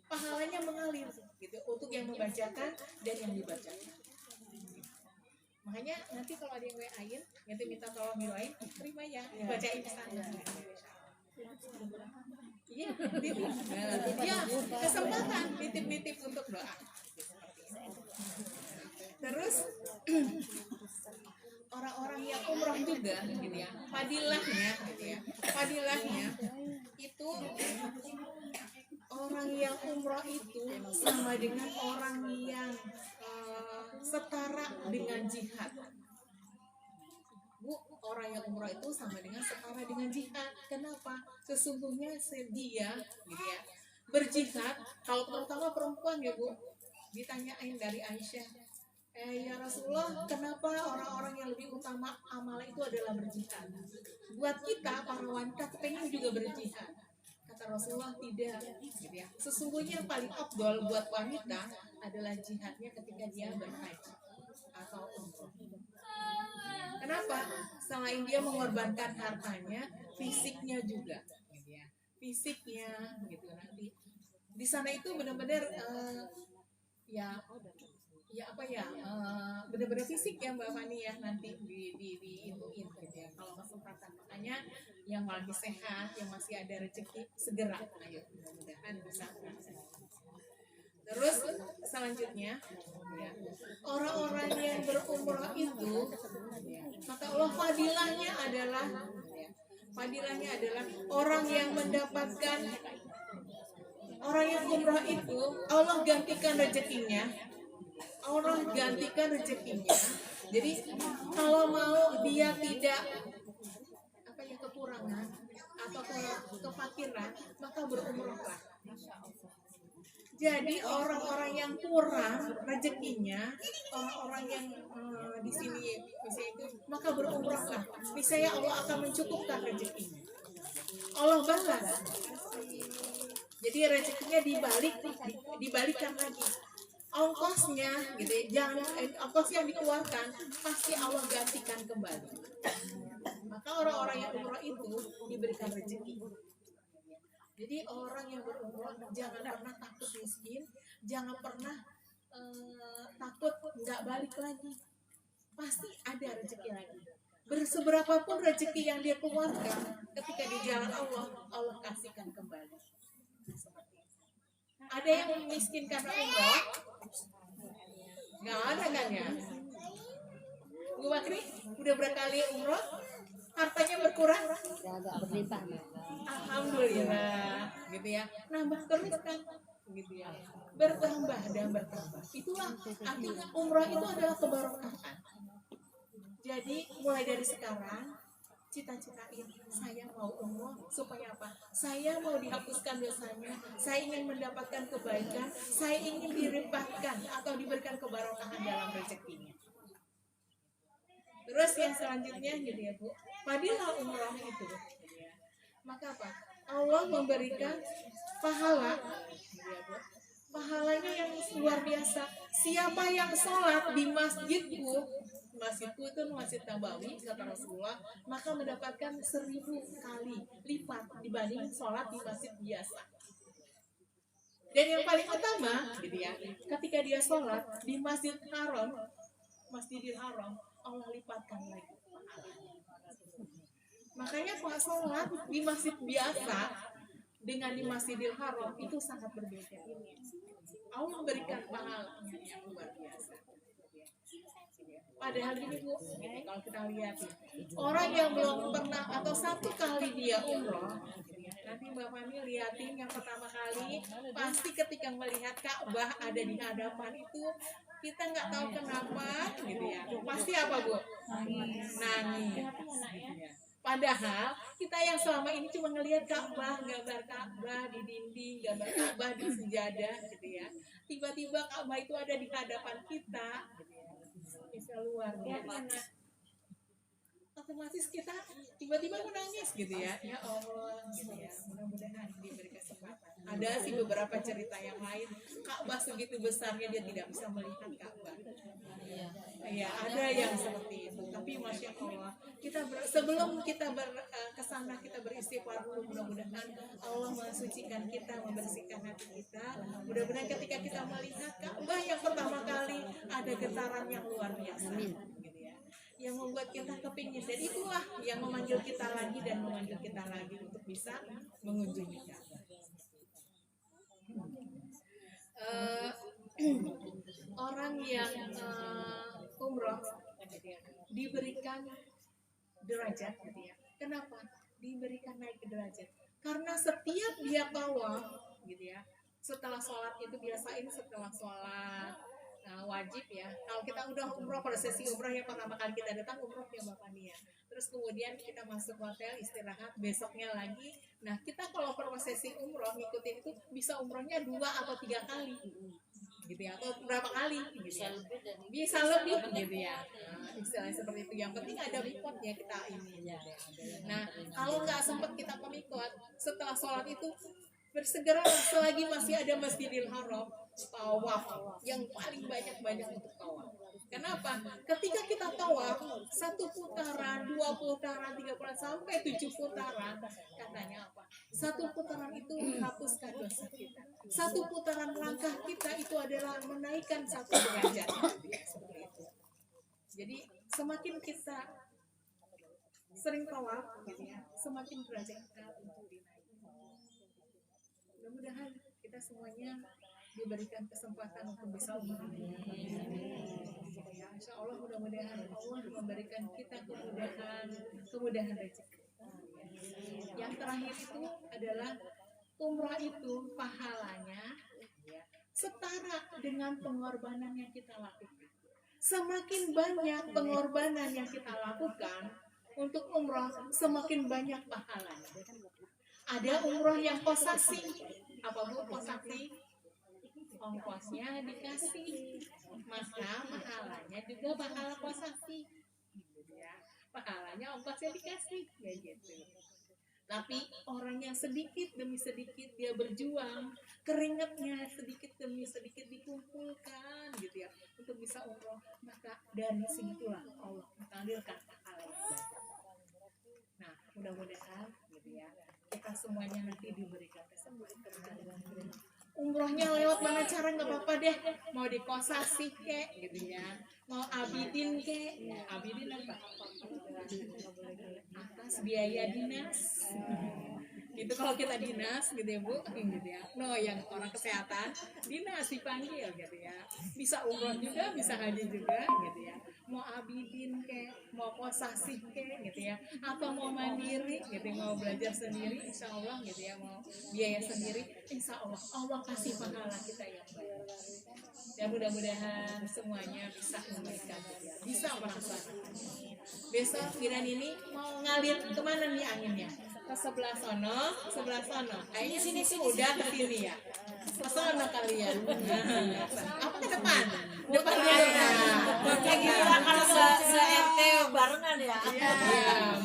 pahalanya mengalir, gitu, untuk yang membacakan dan yang dibacakan. Makanya nanti kalau ada yang WA-in, nanti minta tolong doain, terima ya, bacain sana. Iya, ya, kesempatan nitip-nitip untuk doa. Terus orang-orang yang umroh juga, gitu ya, fadilahnya, gitu ya, fadilahnya itu orang yang umroh itu sama dengan orang yang setara dengan jihad. Bu, orang yang umroh itu sama dengan setara dengan jihad. Kenapa? Sesungguhnya dia, gitu ya, berjihad. Kalau terutama perempuan ya Bu, ditanyain dari Aisyah, ya Rasulullah, kenapa orang-orang yang lebih utama amal itu adalah berjihad? Buat kita para wanita kepengen juga berjihad. Kata Rasulullah, tidak, gitu ya. Sesungguhnya yang paling afdol buat wanita adalah jihadnya ketika dia berhaji atau umroh. Kenapa? Selain dia mengorbankan hartanya, fisiknya juga, gitu ya. Fisiknya, gitu, nanti di sana itu benar-benar benar-benar fisik ya Mbak Fani ya, nanti diituin, gitu ya, kalau kesempatan. Makanya yang lagi sehat, yang masih ada rezeki, segera, ayo, mudah-mudahan bisa. Terus selanjutnya, ya, orang-orang yang berumrah itu, ya, kata Allah, fadilahnya adalah orang yang mendapatkan, orang yang umrah itu Allah gantikan rezekinya. Jadi kalau mau dia tidak kekurangan atau kefakiran, maka berumrahlah. Jadi orang-orang yang kurang rezekinya, orang-orang yang di sini misalnya itu, maka berumrahlah. Misalnya Allah akan mencukupkan rezekinya. Allah balas. Jadi rezekinya dibalikkan lagi. Ongkosnya, gitu, ongkos yang dikeluarkan pasti Allah gantikan kembali. Maka orang-orang yang umroh itu diberikan rezeki. Jadi orang yang berumroh jangan pernah takut miskin, jangan pernah takut nggak balik lagi. Pasti ada rezeki lagi. Berseberapapun rezeki yang dia keluarkan, ketika di jalan Allah, Allah kasihkan kembali. Ada yang miskin karena umroh? Nggak ada kan ya? Bu Bakri udah berkali umroh, hartanya berkurang? Agak berlimpah. Alhamdulillah, gitu ya. Nambah terus kan, gitu ya. Bertambah dan bertambah. Itulah artinya umroh itu adalah keberkahan. Jadi mulai dari sekarang cita-citain, saya mau umroh supaya apa? Saya mau dihapuskan dosanya, saya ingin mendapatkan kebaikan, saya ingin dilimpahkan atau diberikan keberkahan dalam rezekinya. Terus yang selanjutnya, gitu ya Bu, fadilah umroh itu, gitu ya. Maka apa? Allah memberikan pahala, gitu ya Bu. Pahalanya yang luar biasa. Siapa yang sholat di masjidku itu Masjid Nabawi, kata Rasulullah, maka mendapatkan 1000 kali lipat dibanding sholat di masjid biasa. Dan yang paling utama, gitu ya, ketika dia sholat di Masjidil Haram, Allah lipatkan lagi pahalanya. Makanya kalau sholat di masjid biasa dengan di Masjidil Haram itu sangat berbeda. Allah memberikan pahalanya yang luar biasa. Padahal gini Bu, kalau kita lihat orang yang belum pernah atau satu kali dia umroh, nanti Mbak Fani lihatin yang pertama kali, pasti ketika melihat Ka'bah ada di hadapan itu, kita nggak tahu kenapa, gitu ya. Pasti apa Bu? Nangis. Padahal kita yang selama ini cuma ngelihat Ka'bah, gambar Ka'bah di dinding, gambar Ka'bah di sejadah, gitu ya. Tiba-tiba Ka'bah itu ada di hadapan kita, bisa luar biasa. Otomatis kita tiba-tiba menangis gitu ya. Ya Allah, gitu ya. Mudah-mudahan diberi kesempatan. Ada sih beberapa cerita yang lain. Ka'bah segitu besarnya dia tidak bisa melihat Ka'bah. Ya, ada yang seperti itu. Tapi masya Allah, sebelum kita kesana kita beristighfar dulu. Mudah-mudahan Allah mensucikan kita, membersihkan hati kita. Mudah-mudahan ketika kita melihat Ka'bah yang pertama kali ada getaran yang luar biasa. Gitu ya. Yang membuat kita kepingin, dan itulah yang memanggil kita lagi dan memanggil kita lagi untuk bisa mengunjungi Ka'bah. Orang yang umroh diberikan derajat, gitu ya. Kenapa? Diberikan naik ke derajat. Karena setiap dia tawaf, gitu ya. Setelah sholat itu biasain setelah sholat wajib ya. Kalau kita udah umroh, pada sesi umroh yang pertama kali kita datang umroh ya Mbak Fani ya. Terus kemudian kita masuk hotel istirahat, besoknya lagi. Nah kita kalau prosesi umroh ngikutin itu bisa umrohnya 2 atau 3 kali gitu ya, atau berapa kali gitu ya. Bisa lebih gitu ya. Nah, istilahnya seperti itu. Yang penting ada mikotnya kita ini. Nah kalau nggak sempat kita pemikot, setelah sholat itu bersegera selagi masih ada Masjidil Haram, tawaf yang paling banyak untuk tawaf. Kenapa? Ketika kita tawaf 1 putaran, 2 putaran, 3 putaran sampai 7 putaran, katanya apa? 1 putaran itu menghapuskan dosa kita. 1 putaran langkah kita itu adalah menaikkan 1 derajat. Seperti itu. Jadi semakin kita sering tawaf, gitu ya, semakin derajat kita untuk dinaikkan. Mudah-mudahan kita semuanya diberikan kesempatan untuk bisa umroh. Ya, insya Allah mudah-mudahan Allah memberikan kita kemudahan rezeki. Yang terakhir itu adalah umroh itu pahalanya setara dengan pengorbanan yang kita lakukan. Semakin banyak pengorbanan yang kita lakukan untuk umroh, semakin banyak pahalanya. Ada umroh yang kosasi. Apa Bu kosasi? Ongkosnya dikasih, maka pahalanya juga pahala kosasi. Ya, pahalanya ongkosnya dikasih, ya gitu. Tapi orang yang sedikit demi sedikit dia berjuang, keringatnya sedikit demi sedikit dikumpulkan, gitu ya, untuk bisa umroh, maka dari segitulah Allah mengalirkan pahala yang banyak. Nah, mudah-mudahan, gitu ya, kita semuanya nanti diberikan kesempatan. Umrohnya lewat mana cara nggak apa-apa deh, mau di kosasi kek gitu ya, mau abidin kek, abidin apa? Atas biaya dinas. Gitu kalau kita dinas gitu ya Bu, gitu ya. No, yang orang kesehatan dinas dipanggil gitu ya. Bisa umroh juga, bisa haji juga gitu ya. Mau abidin kek, mau kosasi kek gitu ya, atau mau mandiri gitu, mau belajar sendiri, insya Allah gitu ya, mau biaya sendiri, insya Allah Allah kasih pahala kita yang baik. Dan mudah-mudahan semuanya bisa memberikan, bisa melaksanakan. Besok Giran ini mau ngalir kemana nih anginnya? Ke sebelah sono. Kayaknya sini udah ke sini ya. Ke sono kalian. Apa ke depan? Depan aja. Kayak gitu lah kalau se-RT barengan ya. Ya,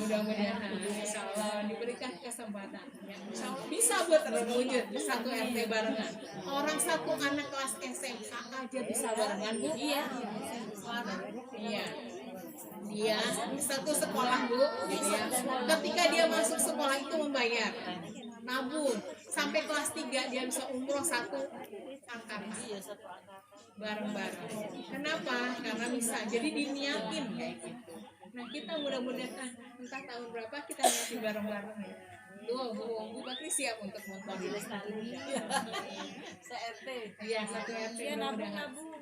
mudah-mudahan insya Allah diberikan kesempatan. Ya, insya Allah bisa buat terwujud satu RT barengan. Orang satu anak kelas SMA aja bisa barengan Bu. Iya. Iya. Dia satu sekolah Bu, gitu ya. Ketika dia masuk sekolah itu membayar, nabung sampai kelas 3 dia bisa umroh 1 angkatan bareng-bareng. Kenapa? Karena bisa. Jadi diniatin kayak gitu. Nah kita mudah-mudahan entah tahun berapa kita niatin bareng-bareng ya. Bu Bakri siap untuk mengkoordinasi. Se-RT. Iya, satu RT. Dia mudah-mudahan. nabung.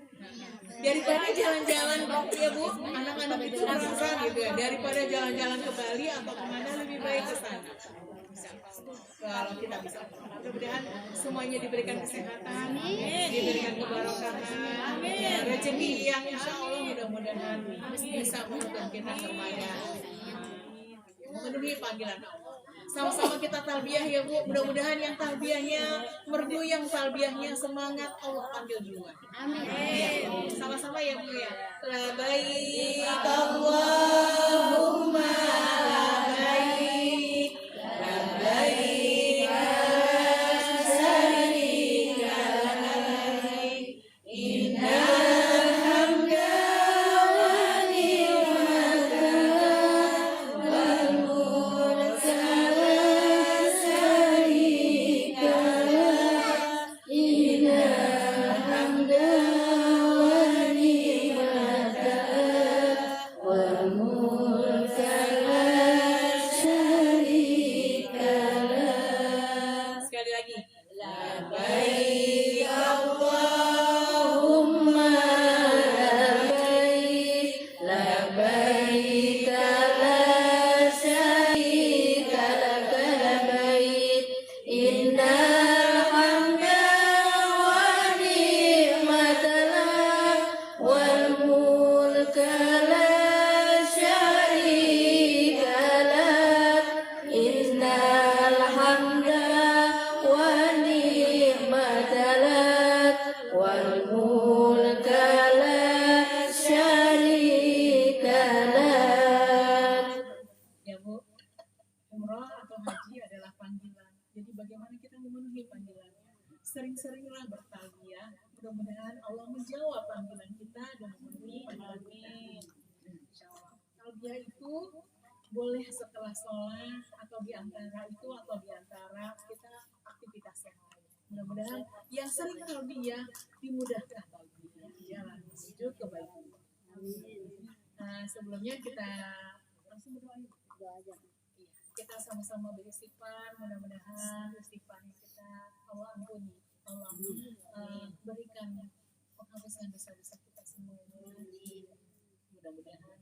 Daripada jalan-jalan ya Bu, anak-anak itu merasa gitu ya, daripada jalan-jalan ke Bali atau kemana lebih baik ke sana. Kalau kita bisa, mudah-mudahan semuanya diberikan kesehatan, diberikan keberkahan, rezeki yang insya Allah mudah-mudahan bisa menuntun kita kepada memenuhi panggilan Allah. Sama-sama kita talbiyah ya Bu, mudah-mudahan yang talbiyahnya merdu, yang talbiyahnya semangat, Allah panggil duluan. Amin. Sama-sama ya Bu ya. Labbaik Allahumma labbaik, labbaik la syarika lak, innal hamda wa ni'mata wal mulka la syarika lak, innal hamda wa ni'mata wal mulka la syarika lak. Sekali lagi. Labbaik Allahumma labbaik, labbaik la syarika lak labbaik, innal hamda wa ni'mata lak wal mulka la syarika lak, innal hamda wa ni'mata lak wal mulka la syarika lak. Ya Bu, umroh atau haji adalah panggilan. Jadi bagaimana kita memenuhi panggilannya? Sering-seringlah bertalbiyah. Mudah-mudahan Allah menjawab panggilan kita dan memenuhi panggilan. Insyaallah. Talbiyah itu boleh setelah sholat atau di antara itu atau di antara kita aktivitas yang lain. Mudah-mudahan yang sering talbiyah dimudahkan talbiyah jalan menuju kebaikan. Nah, sebelumnya kita langsung berdoa yuk. Iya, kita sama-sama beristighfar, mudah-mudahan istighfarnya kita Allah ampuni, Allah berikan penghapusan dosa-dosa kita semuanya. Mudah-mudahan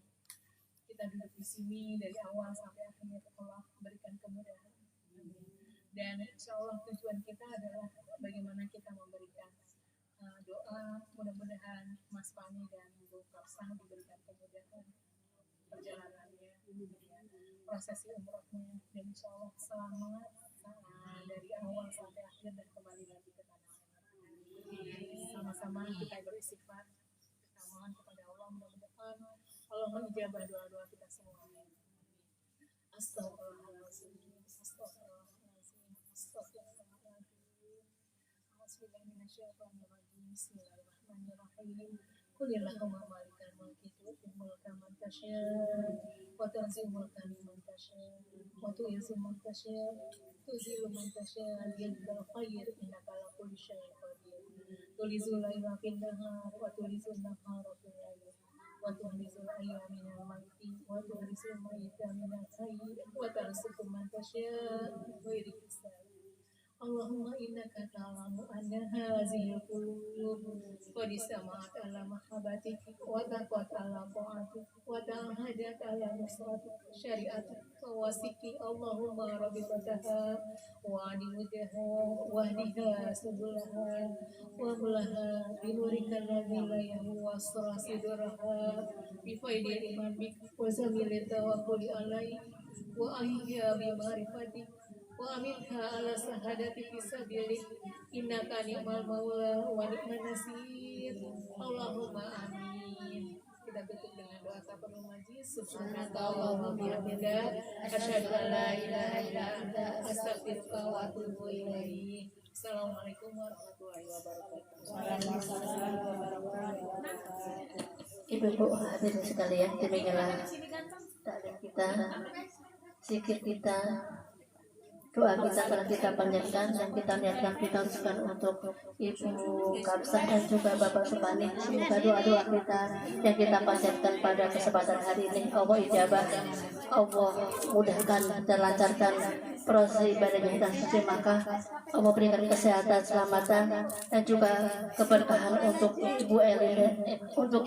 kita duduk di sini dari awal sampai akhirnya Allah berikan kemudahan. Dan insya Allah tujuan kita adalah bagaimana kita memberikan doa, mudah-mudahan Mas Fani dan Bu Kapsah diberikan kemudahan perjalanannya, prosesi umrohnya, dan insya Allah selamat dari awal sampai akhir dan kembali lagi ke tanah air. Sama-sama kita beristighfar, kita mohon kepada Allah, mudah-mudahan Allah mengijabah doa-doa kita semua. Astagfirullahaladzim, astagfirullahaladzim, astagfirullahaladzim. Bismillahirrahmanirrahim. Qulillahumma malikal mulki tu'til mulka man tasya' wa tanzi'ul mulka mimman tasya' wa tu'izzu man tasya' tuzillu man tasya' biyadikal khair innaka ala kulli syai'in qadir. Tulizul laila fin nahar wa tulizul nahara fil lail wa tulizul ayyama minal maiti wa tulizul mayyita minal hayy wa tarzuqu man tasya' bighairi hisab. Allahumma innaka ta'lamu anna hadhihi al-qulub qad sama'at ala mahabbatik wa taqat ala ta'atik wa ta'hadat ala nusratik syariatik wa wasiki. Allahumma rabbitaha wa adimudaha wa hdiha subulaha wa mulaha binurika alladhi la yahwa siduraha bifaidil iman bik wa zamili tawakkuli alaik wa ahya bi ma'rifatik wa aminha ala sahadati fisabilik innaka ni'mal maula wa ni'man nasir. Allahumma amin. Kita tutup dengan doa tafakur majlis. Subhanakallahumma bihamdika asyhadu an la ilaha illa anta astaghfiruka wa atubu ilaik. Assalamualaikum warahmatullahi wabarakatuh. Waalaikumsalam warahmatullahi wabarakatuh. Ibu-ibu hadirin sekalian, demikianlah taklim kita, zikir kita, doa kita telah kita panjatkan dan kita niatkan, kita ucapkan untuk Ibu Kapsah dan juga Bapak Supani. Semoga doa-doa kita yang kita panjatkan pada kesempatan hari ini Allah ijabah, Allah mudahkan dan lancarkan proses ibadahnya kita suci, maka Allah berikan kesehatan, keselamatan, dan juga keberkahan untuk Ibu Elin, untuk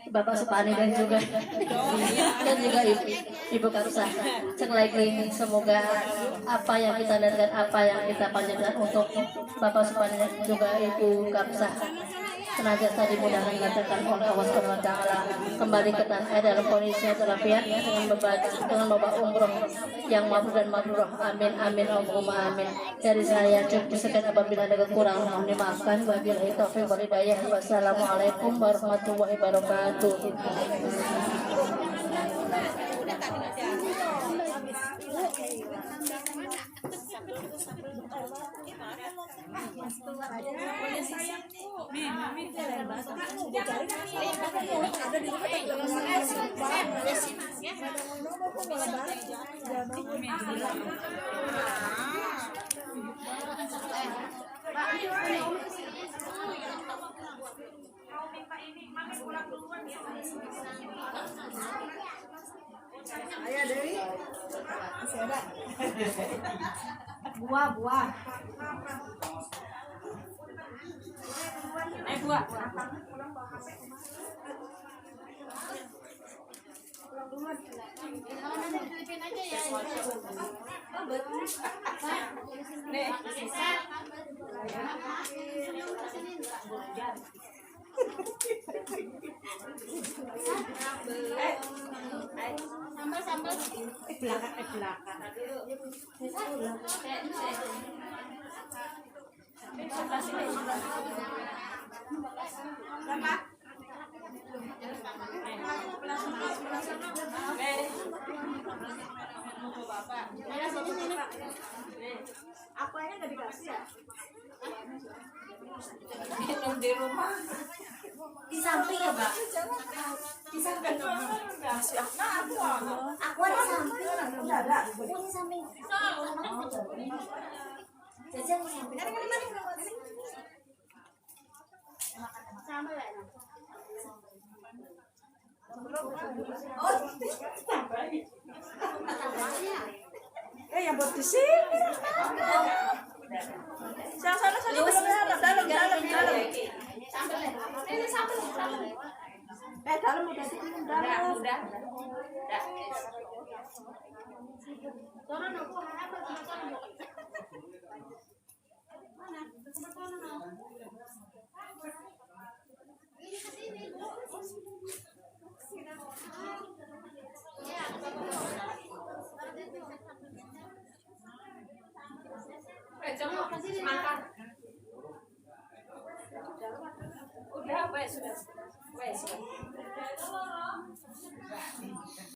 Bapak Supani dan juga Ibu Kapsah. Sekali lagi semoga apa yang kita lihat, apa yang kita panjatkan untuk Bapak Supani dan juga Ibu Kapsah senantiasa dimudahkan dilancarkan oleh Allah Subhanahu wa taala, kembali ke tanah air dalam kondisi yang terlafiat dengan membawa umroh yang mabrur dan mabrurah. Amin amin Allahumma amin. Dari saya cukup sekian, apabila ada kekurangan mohon dimaafkan. Wabillahi taufiq wal hidayah. Wassalamualaikum warahmatullahi wabarakatuh. Ayah Dewi masih ada buah buah sambal belakang apa yang nggak dikasih ya? Minum di rumah. Di samping ya, Mbak? Di samping. Aku ada samping. Enggak ada. Aku di samping. Jajan di samping. Sama lah. Oh, yang buat di sini. Sana dalam. Ini sampai dalam udah dalam. Udah. Turun aku apa mana? Ini ke sini, Bu. Ya, makan. Udah, wes.